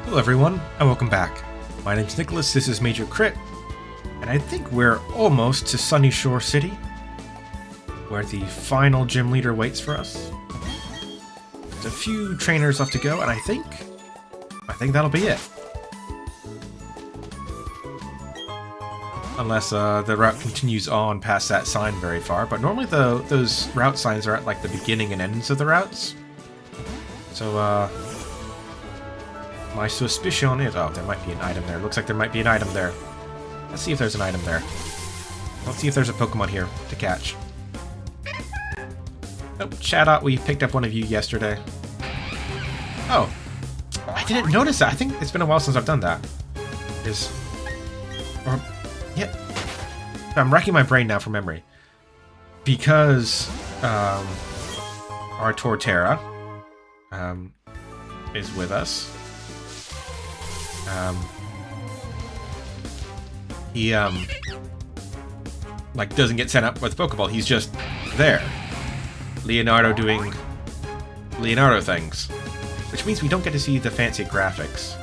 Hello everyone, and welcome back. My name's Nicholas, this is Major Crit, and I think we're almost to Sunnyshore City, where the final gym leader waits for us. There's a few trainers left to go, and I think that'll be it. Unless the route continues on past that sign very far, but normally those route signs are at like the beginning and ends of the routes. So, my suspicion is... Oh, there might be an item there. Looks like there might be an item there. Let's see if there's an item there. Let's see if there's a Pokemon here to catch. Oh, Shadot, we picked up one of you yesterday. Oh. I didn't notice that. I think it's been a while since I've done that. Yeah. I'm racking my brain now for memory. Because our Torterra is with us. He like doesn't get sent up with the Pokeball, he's just there. Leonardo doing Leonardo things. Which means we don't get to see the fancy graphics.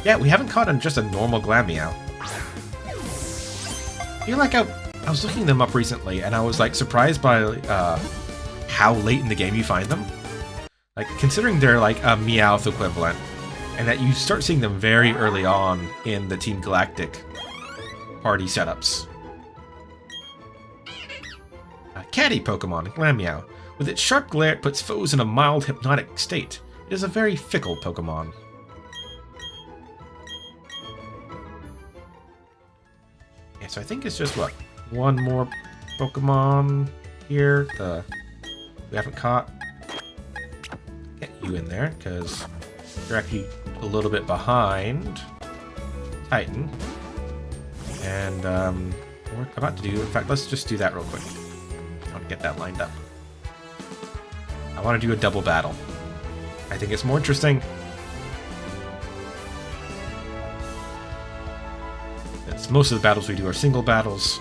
Yeah, we haven't caught just a normal Glameow. I feel like I was looking them up recently and I was like surprised by how late in the game you find them. Like considering they're like a Meowth equivalent. And that you start seeing them very early on in the Team Galactic party setups. A catty Pokemon, Glameow. With its sharp glare, it puts foes in a mild hypnotic state. It is a very fickle Pokemon. Yeah, so I think it's just, what, one more Pokemon here we haven't caught. Get you in there, because you're actually a little bit behind Titan. And we're about to do, in fact, let's just do that real quick. I want to get that lined up. I want to do a double battle. I think it's more interesting. It's most of the battles we do are single battles.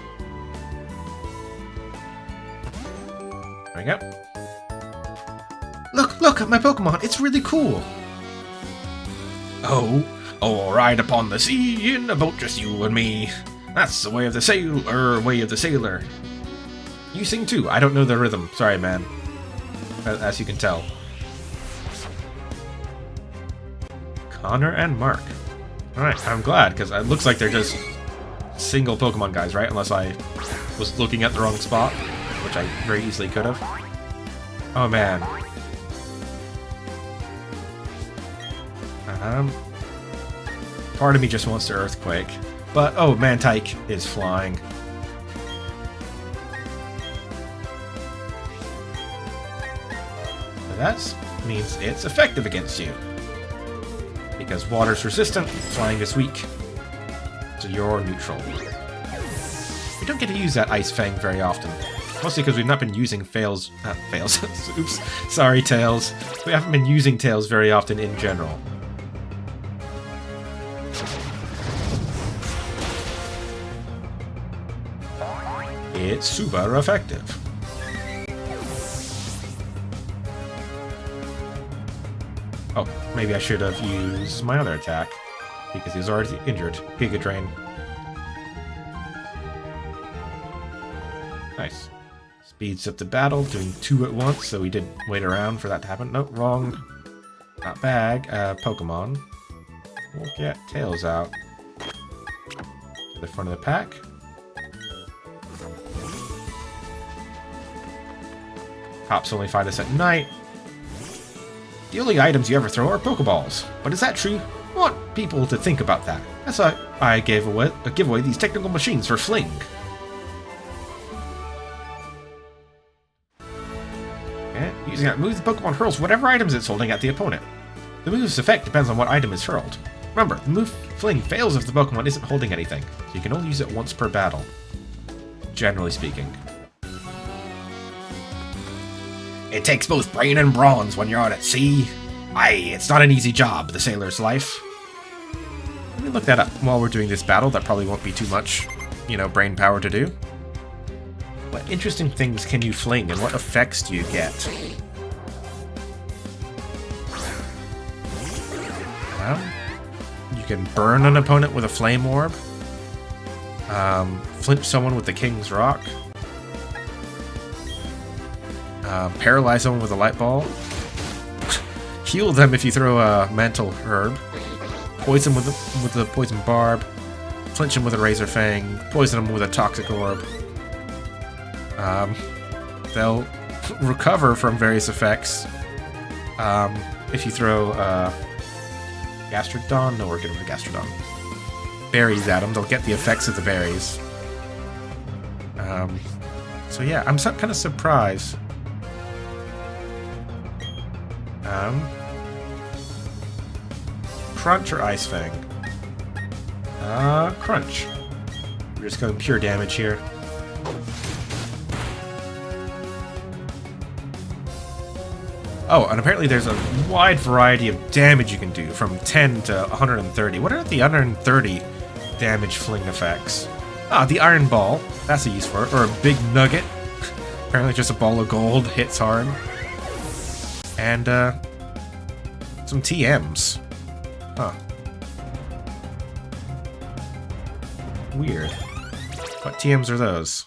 There we go. Look at my Pokemon, it's really cool! Oh, I'll ride upon the sea in a boat just you and me. That's the way of the sailor. You sing too. I don't know the rhythm. Sorry, man. As you can tell. Connor and Mark. Alright, I'm glad, because it looks like they're just single Pokemon guys, right? Unless I was looking at the wrong spot, which I very easily could have. Oh, man. Part of me just wants to Earthquake, but oh, Mantike is flying. So that means it's effective against you. Because water's resistant, flying is weak. So you're neutral. We don't get to use that Ice Fang very often. Mostly because we've not been using Tails. Oops. Sorry, Tails. We haven't been using Tails very often in general. It's super effective. Oh, maybe I should have used my other attack, because he was already injured. Giga Drain. Nice. Speeds up the battle, doing two at once, so we did wait around for that to happen. Nope, wrong. Not bag. Pokemon. We'll get Tails out. To the front of the pack. Cops only find us at night. The only items you ever throw are Pokeballs. But is that true? I want people to think about that. That's why I give away these technical machines for Fling. And using that move, the Pokemon hurls whatever items it's holding at the opponent. The move's effect depends on what item is hurled. Remember, the move Fling fails if the Pokemon isn't holding anything, so you can only use it once per battle. Generally speaking. It takes both brain and bronze when you're out at sea. Aye, it's not an easy job, the sailor's life. Let me look that up while we're doing this battle. That probably won't be too much, brain power to do. What interesting things can you fling, and what effects do you get? You can burn an opponent with a flame orb. Flinch someone with the King's Rock. Paralyze someone with a light ball. Heal them if you throw a mental herb. Poison with the poison barb. Flinch them with a razor fang. Poison them with a toxic orb. They'll recover from various effects. If you throw Gastrodon, no, we're good with the Gastrodon. Berries at them, they'll get the effects of the berries. So yeah, I'm kind of surprised. Crunch or Ice Fang? Crunch. We're just going pure damage here. Oh, and apparently there's a wide variety of damage you can do, from 10 to 130. What are the 130 damage fling effects? Ah, the Iron Ball. That's a use for it. Or a Big Nugget. Apparently just a ball of gold hits hard. And, some TMs. Huh. Weird. What TMs are those?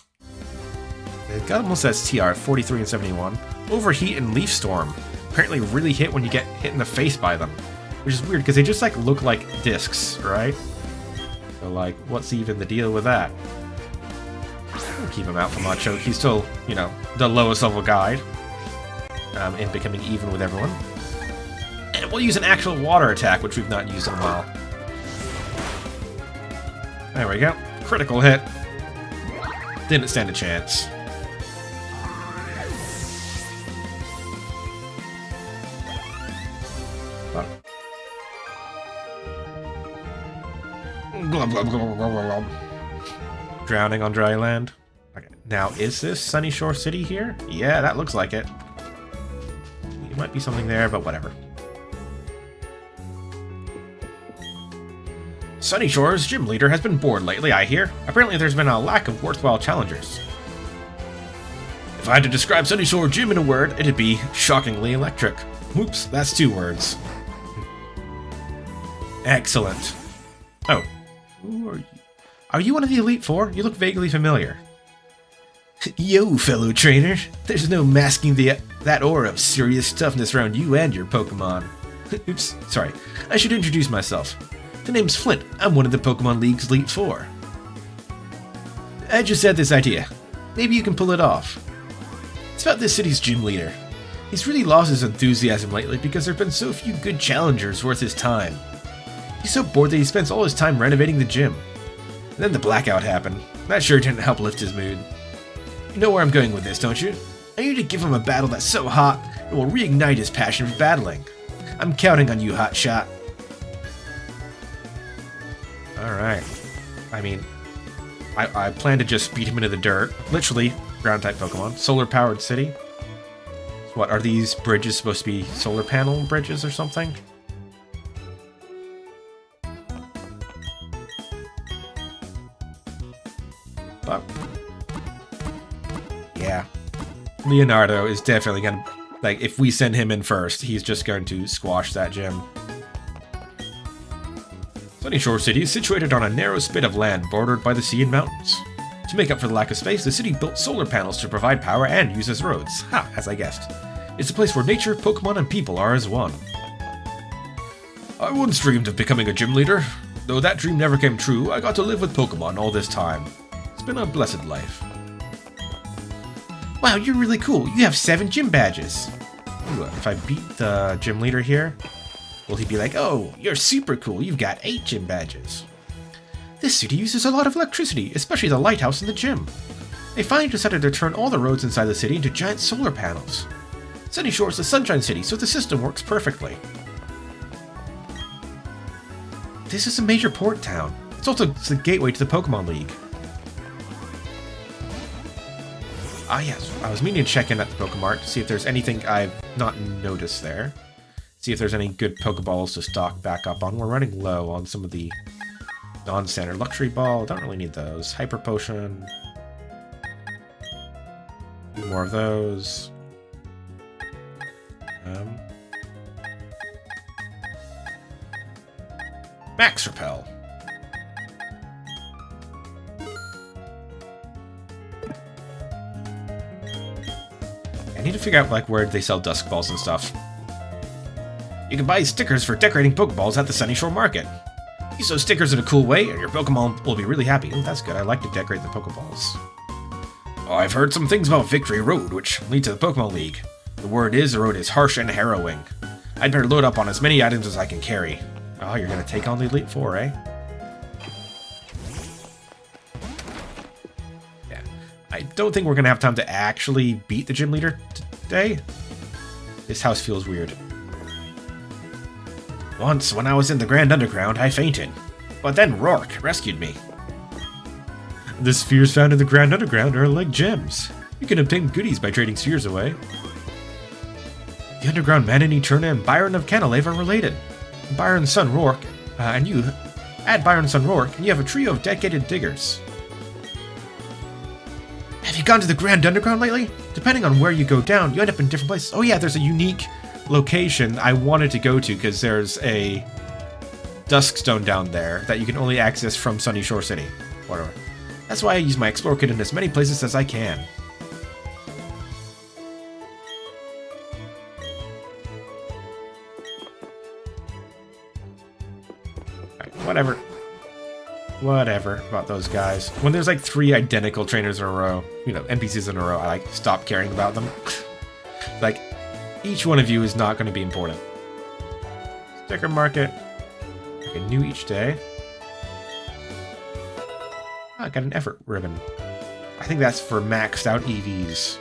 It almost says TR, 43 and 71. Overheat and Leaf Storm. Apparently really hit when you get hit in the face by them. Which is weird, because they just, like, look like discs, right? So, like, what's even the deal with that? We'll keep him out for Macho. He's still, you know, the lowest level guide. In becoming even with everyone. And we'll use an actual water attack, which we've not used in a while. There we go. Critical hit. Didn't stand a chance. Drowning on dry land. Okay. Now, is this Sunnyshore City here? Yeah, that looks like it. There might be something there, but whatever. Sunnyshore's gym leader has been bored lately, I hear. Apparently there's been a lack of worthwhile challengers. If I had to describe Sunnyshore Gym in a word, it'd be shockingly electric. Whoops, that's 2 words. Excellent. Oh. Who are you? Are you one of the Elite Four? You look vaguely familiar. Yo, fellow trainer. There's no masking that aura of serious toughness around you and your Pokémon. Oops, sorry. I should introduce myself. The name's Flint. I'm one of the Pokemon League's Elite Four. I just had this idea. Maybe you can pull it off. It's about this city's gym leader. He's really lost his enthusiasm lately because there have been so few good challengers worth his time. He's so bored that he spends all his time renovating the gym. And then the blackout happened. That sure didn't help lift his mood. You know where I'm going with this, don't you? I need to give him a battle that's so hot, it will reignite his passion for battling. I'm counting on you, hotshot. Alright. I mean, I plan to just beat him into the dirt. Literally, ground-type Pokemon. Solar-powered city. So what, are these bridges supposed to be solar panel bridges or something? But, yeah. Leonardo is definitely gonna... Like, if we send him in first, he's just going to squash that gym. Sunnyshore City is situated on a narrow spit of land bordered by the sea and mountains. To make up for the lack of space, the city built solar panels to provide power and use as roads. Ha, as I guessed. It's a place where nature, Pokemon, and people are as one. I once dreamed of becoming a gym leader. Though that dream never came true, I got to live with Pokemon all this time. It's been a blessed life. Wow, you're really cool. You have 7 gym badges. Ooh, if I beat the gym leader here, will he be like, oh, you're super cool. You've got 8 gym badges. This city uses a lot of electricity, especially the lighthouse and the gym. They finally decided to turn all the roads inside the city into giant solar panels. Sunnyshore's is the Sunshine City, so the system works perfectly. This is a major port town. It's also the gateway to the Pokemon League. Ah yes, I was meaning to check in at the Pokemart to see if there's anything I've not noticed there. See if there's any good Pokeballs to stock back up on. We're running low on some of the non-standard. Luxury Ball, don't really need those. Hyper Potion. More of those. Max Repel. I need to figure out like where they sell dusk balls and stuff. You can buy stickers for decorating Pokeballs at the Sunnyshore Market. Use those stickers in a cool way, and your Pokemon will be really happy. Oh, that's good. I like to decorate the Pokeballs. Oh, I've heard some things about Victory Road, which lead to the Pokemon League. The word is the road is harsh and harrowing. I'd better load up on as many items as I can carry. Oh, you're gonna take on the Elite Four, eh? Yeah. I don't think we're gonna have time to actually beat the gym leader today. This house feels weird. Once, when I was in the Grand Underground, I fainted. But then Rourke rescued me. The spheres found in the Grand Underground are like gems. You can obtain goodies by trading spheres away. The Underground Man in Eterna and Byron of Canalave are related. Byron's son Rourke, and you add Byron's son Rourke, and you have a trio of dedicated diggers. Have you gone to the Grand Underground lately? Depending on where you go down, you end up in different places. Oh yeah, there's a unique location I wanted to go to because there's a Duskstone down there that you can only access from Sunnyshore City. Whatever. That's why I use my Explore Kit in as many places as I can. Alright, whatever. Whatever about those guys. When there's like 3 identical trainers in a row, you know, NPCs in a row, I like stop caring about them. Like, each one of you is not going to be important. Sticker market. Okay, new each day. Oh, I got an effort ribbon. I think that's for maxed out EVs.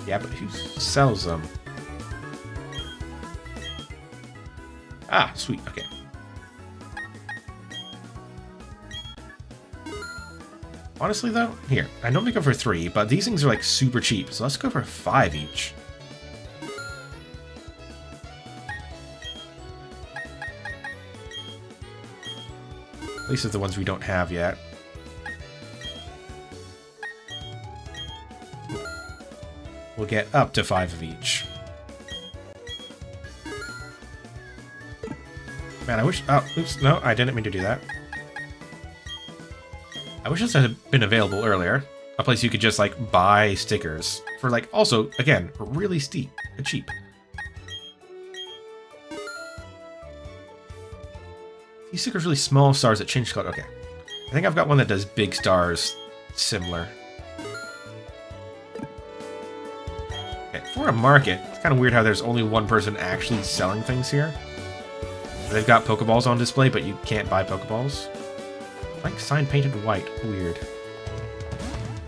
Yeah, but who sells them? Ah, sweet. Okay. Honestly, though, here. I normally go for 3, but these things are like super cheap, so let's go for 5 each. At least of the ones we don't have yet. We'll get up to 5 of each. Man, I wish... Oh, oops. No, I didn't mean to do that. I wish this had been available earlier. A place you could just, like, buy stickers. For, like, also, again, really cheap. These stickers are really small stars that change color. Okay. I think I've got one that does big stars similar. Okay, for a market, it's kind of weird how there's only one person actually selling things here. They've got Pokeballs on display, but you can't buy Pokeballs. Like sign painted white. Weird.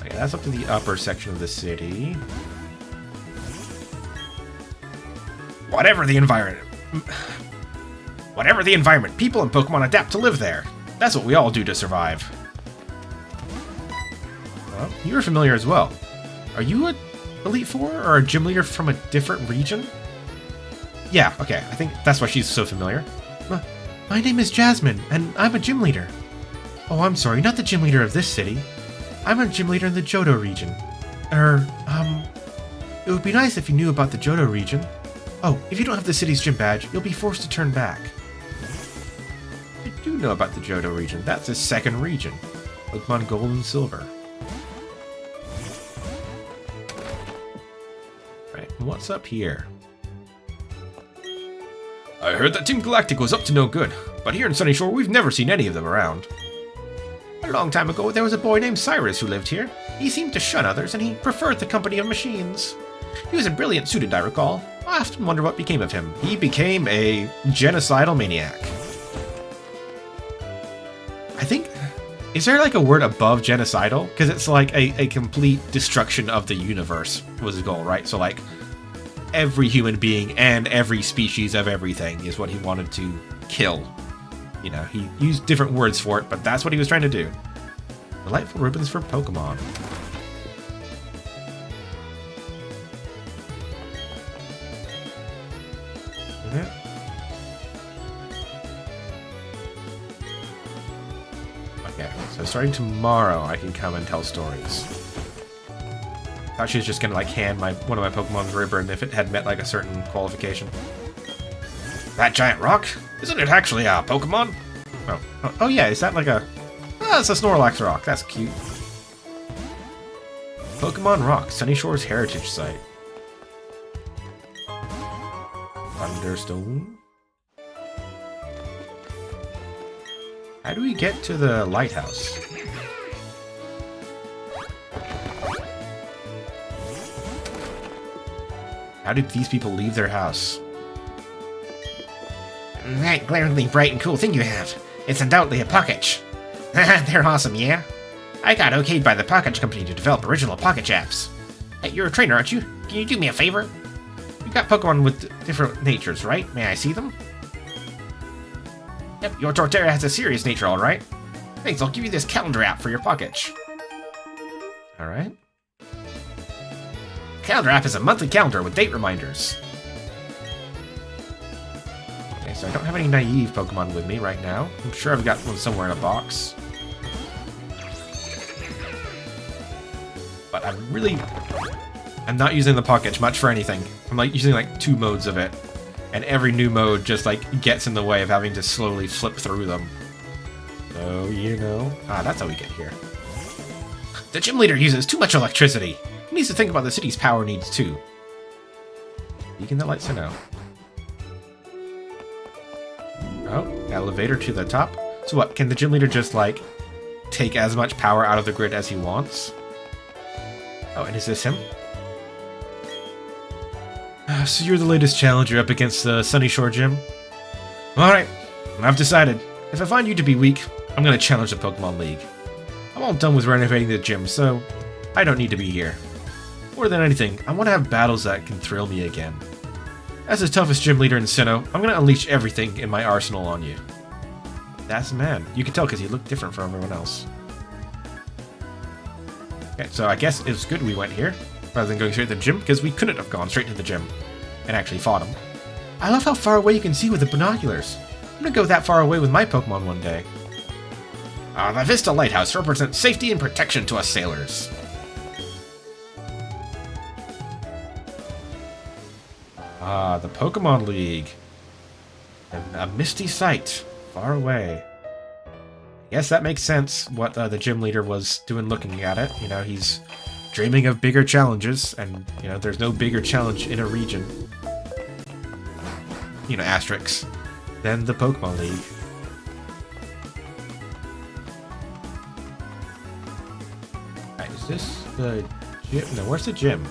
Okay, that's up to the upper section of the city. Whatever the environment, people and Pokemon adapt to live there. That's what we all do to survive. Well, you're familiar as well. Are you a Elite Four or a gym leader from a different region? Yeah, okay. I think that's why she's so familiar. My name is Jasmine, and I'm a gym leader. Oh, I'm sorry, not the gym leader of this city. I'm a gym leader in the Johto region. It would be nice if you knew about the Johto region. Oh, if you don't have the city's gym badge, you'll be forced to turn back. I do know about the Johto region. That's the second region. Pokemon Gold and Silver. Right, what's up here? I heard that Team Galactic was up to no good, but here in Sunnyshore we've never seen any of them around. A long time ago, there was a boy named Cyrus who lived here. He seemed to shun others, and he preferred the company of machines. He was a brilliant student, I recall. I often wonder what became of him. He became a genocidal maniac. I think... Is there like a word above genocidal? Because it's like a complete destruction of the universe was his goal, right? So like, every human being and every species of everything is what he wanted to kill. You know, he used different words for it, but that's what he was trying to do. Delightful ribbons for Pokemon. Okay, so starting tomorrow, I can come and tell stories. Thought she was just gonna like hand one of my Pokemon's ribbon if it had met like a certain qualification. That giant rock? Isn't it actually a Pokemon? Oh yeah, is that like a... Ah, it's a Snorlax rock. That's cute. Pokemon Rock, Sunnyshore's heritage site. Thunderstone. How do we get to the lighthouse? How did these people leave their house? That glaringly bright and cool thing you have. It's undoubtedly a Pocket. They're awesome, yeah? I got okayed by the Pocket Company to develop original Pocket apps. Hey, you're a trainer, aren't you? Can you do me a favor? You've got Pokemon with different natures, right? May I see them? Yep, your Torterra has a serious nature, alright. Thanks, I'll give you this calendar app for your Pocket. Alright. Calendar app is a monthly calendar with date reminders. Okay, so I don't have any naive Pokemon with me right now. I'm sure I've got one somewhere in a box. But I'm not using the Pocket much for anything. I'm like using like 2 modes of it. And every new mode just like gets in the way of having to slowly flip through them. So, you know. Ah, that's how we get here. The gym leader uses too much electricity. He needs to think about the city's power needs too. Beacon that lights to know. Oh, elevator to the top. So what, can the gym leader just like take as much power out of the grid as he wants? Oh, and is this him? So you're the latest challenger up against the Sunnyshore gym? Alright, I've decided. If I find you to be weak, I'm gonna challenge the Pokemon League. I'm all done with renovating the gym, so I don't need to be here. More than anything, I want to have battles that can thrill me again. As the toughest gym leader in Sinnoh, I'm gonna unleash everything in my arsenal on you. That's the man. You can tell because he looked different from everyone else. Okay, so I guess it's good we went here, rather than going straight to the gym, because we couldn't have gone straight to the gym and actually fought him. I love how far away you can see with the binoculars. I'm gonna go that far away with my Pokemon one day. The Vista Lighthouse represents safety and protection to us sailors. Ah, the Pokemon League. A misty sight, far away. I guess that makes sense, what the gym leader was doing looking at it. You know, he's dreaming of bigger challenges, and, you know, there's no bigger challenge in a region. You know, asterisks. Than the Pokemon League. Alright, is this the gym? No, where's the gym?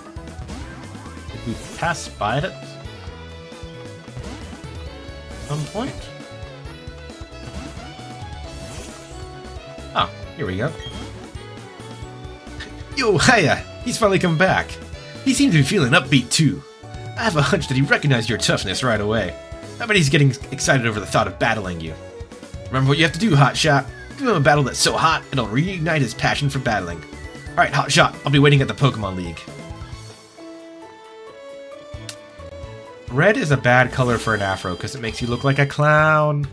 Did we pass by it at some point? Ah, here we go. Yo, hiya! He's finally come back. He seems to be feeling upbeat too. I have a hunch that he recognized your toughness right away. I bet he's getting excited over the thought of battling you. Remember what you have to do, Hotshot. Give him a battle that's so hot, it'll reignite his passion for battling. Alright, Hotshot, I'll be waiting at the Pokemon League. Red is a bad color for an afro because it makes you look like a clown.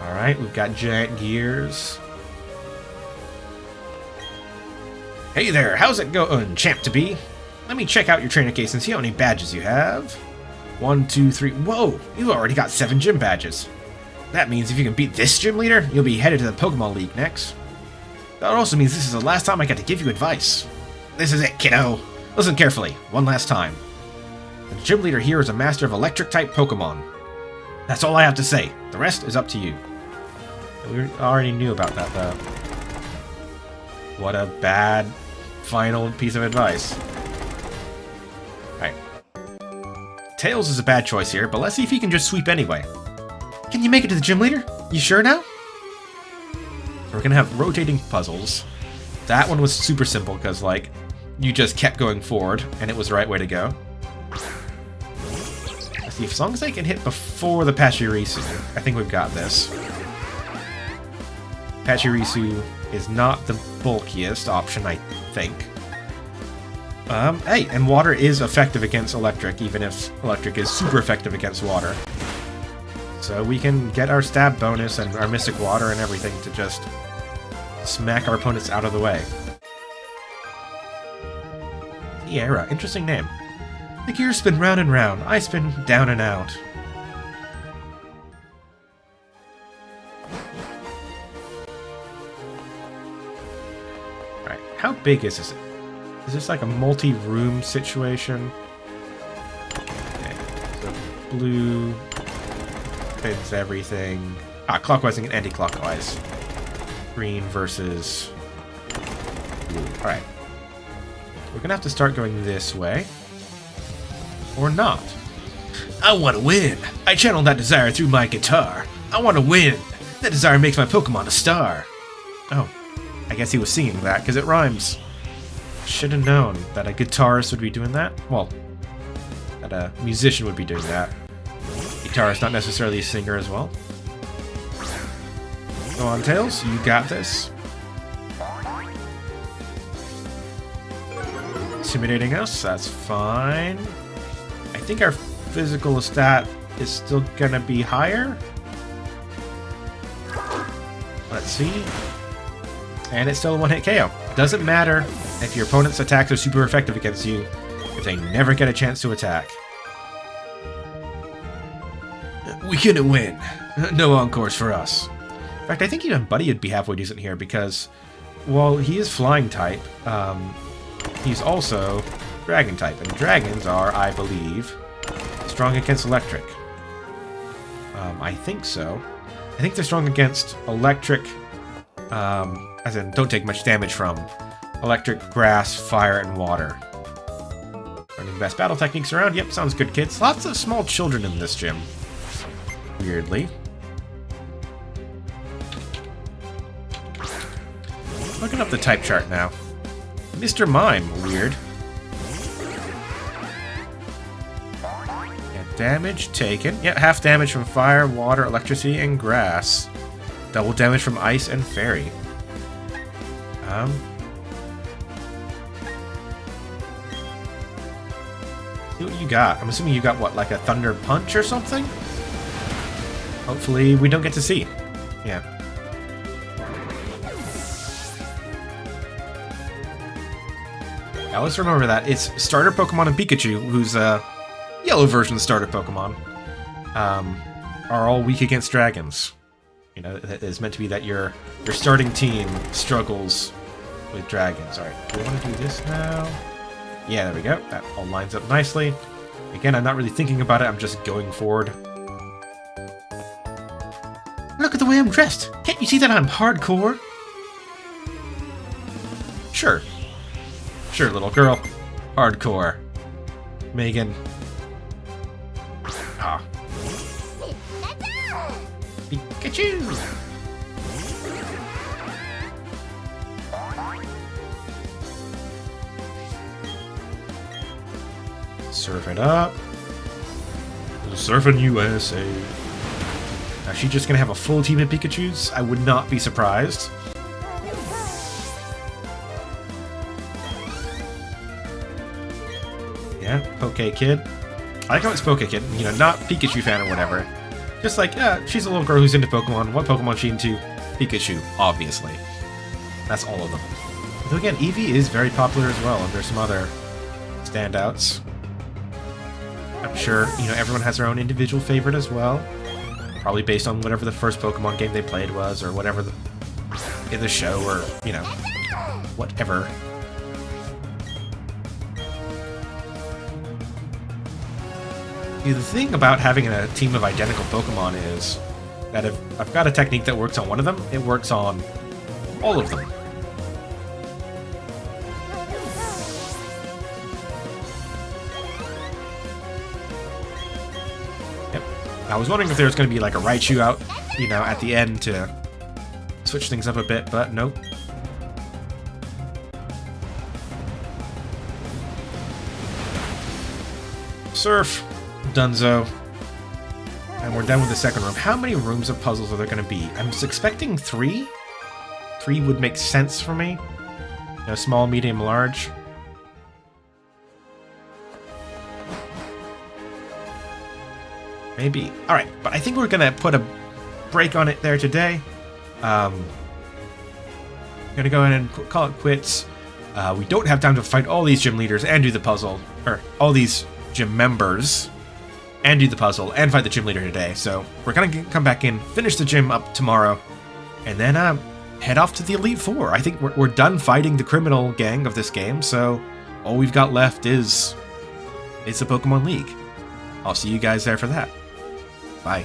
Alright, we've got giant gears. Hey there, how's it going, champ-to-be? Let me check out your trainer case and see how many badges you have. 1, 2, 3... Whoa! You've already got 7 gym badges. That means if you can beat this gym leader, you'll be headed to the Pokemon League next. That also means this is the last time I get to give you advice. This is it, kiddo. Listen carefully, one last time. The gym leader here is a master of electric-type Pokemon. That's all I have to say. The rest is up to you. We already knew about that, though. What a bad final piece of advice. Alright. Tails is a bad choice here, but let's see if he can just sweep anyway. Can you make it to the gym leader? You sure now? So we're gonna have rotating puzzles. That one was super simple, because, like, you just kept going forward, and it was the right way to go. Let's see, as long as I can hit before the Pachirisu, I think we've got this. Pachirisu is not the bulkiest option, I think. Hey, and water is effective against electric, even if electric is super effective against water. So we can get our stab bonus and our Mystic Water and everything to just smack our opponents out of the way. Tierra, interesting name. The gears spin round and round, I spin down and out. Alright, how big is this? Is this like a multi-room situation? Okay, so blue spins everything. Clockwise and anti-clockwise. Green versus blue. Alright. We're gonna have to start going this way. Or not. I want to win! I channel that desire through my guitar. I want to win! That desire makes my Pokemon a star. Oh. I guess he was singing that because it rhymes. Should have known that a guitarist would be doing that. Well, that a musician would be doing that. Guitarist, not necessarily a singer as well. Go on, Tails. You got this. Intimidating us. That's fine. I think our physical stat is still gonna be higher. Let's see. And it's still a one-hit KO. Doesn't matter if your opponent's attacks are super effective against you if they never get a chance to attack. We couldn't win. No encores for us. In fact, I think even Buddy would be halfway decent here because, while he is flying type, he's also dragon type. And dragons are, I believe, strong against electric. I think so. I think they're strong against electric, as in don't take much damage from electric, grass, fire, and water. Learning the best battle techniques around. Yep, sounds good, kids. Lots of small children in this gym. Weirdly. Looking up the type chart now. Mr. Mime, weird. Yeah, damage taken. Yeah, half damage from fire, water, electricity, and grass. Double damage from ice and fairy. See what you got. I'm assuming you got, what, like a thunder punch or something? Hopefully we don't get to see. Yeah. Now let's remember that it's starter Pokemon and Pikachu, who's a yellow version of starter Pokemon, are all weak against dragons. You know, it's meant to be that your starting team struggles with dragons. Alright, do we want to do this now? Yeah, there we go. That all lines up nicely. Again, I'm not really thinking about it, I'm just going forward. Look at the way I'm dressed! Can't you see that I'm hardcore? Sure. Sure, little girl. Hardcore. Megan. Ah. Pikachu! Surf it up. Surfing USA. Now, is she just gonna have a full team of Pikachus? I would not be surprised. Yeah, Poke Kid. I like how it's Poke Kid, you know, not Pikachu fan or whatever. Just like, yeah, she's a little girl who's into Pokemon. What Pokemon is she into? Pikachu, obviously. That's all of them. Though again, Eevee is very popular as well, and there's some other standouts. I'm sure, you know, everyone has their own individual favorite as well. Probably based on whatever the first Pokemon game they played was, or whatever in the show, or, you know, whatever. See, the thing about having a team of identical Pokemon is that if I've got a technique that works on one of them, it works on all of them. Yep. I was wondering if there was going to be like a Raichu out, you know, at the end to switch things up a bit, but nope. Surf. Dunzo. And we're done with the second room. How many rooms of puzzles are there going to be? I'm expecting 3. 3 would make sense for me. You know, small, medium, large. Maybe. Alright, but I think we're going to put a break on it there today. gonna go ahead and call it quits. We don't have time to fight all these gym leaders and do the puzzle, or all these gym members and do the puzzle and fight the gym leader today. So we're gonna come back in, finish the gym up tomorrow, and then head off to the Elite Four. I think we're done fighting the criminal gang of this game, so all we've got left is the Pokemon League. I'll see you guys there for that. Bye.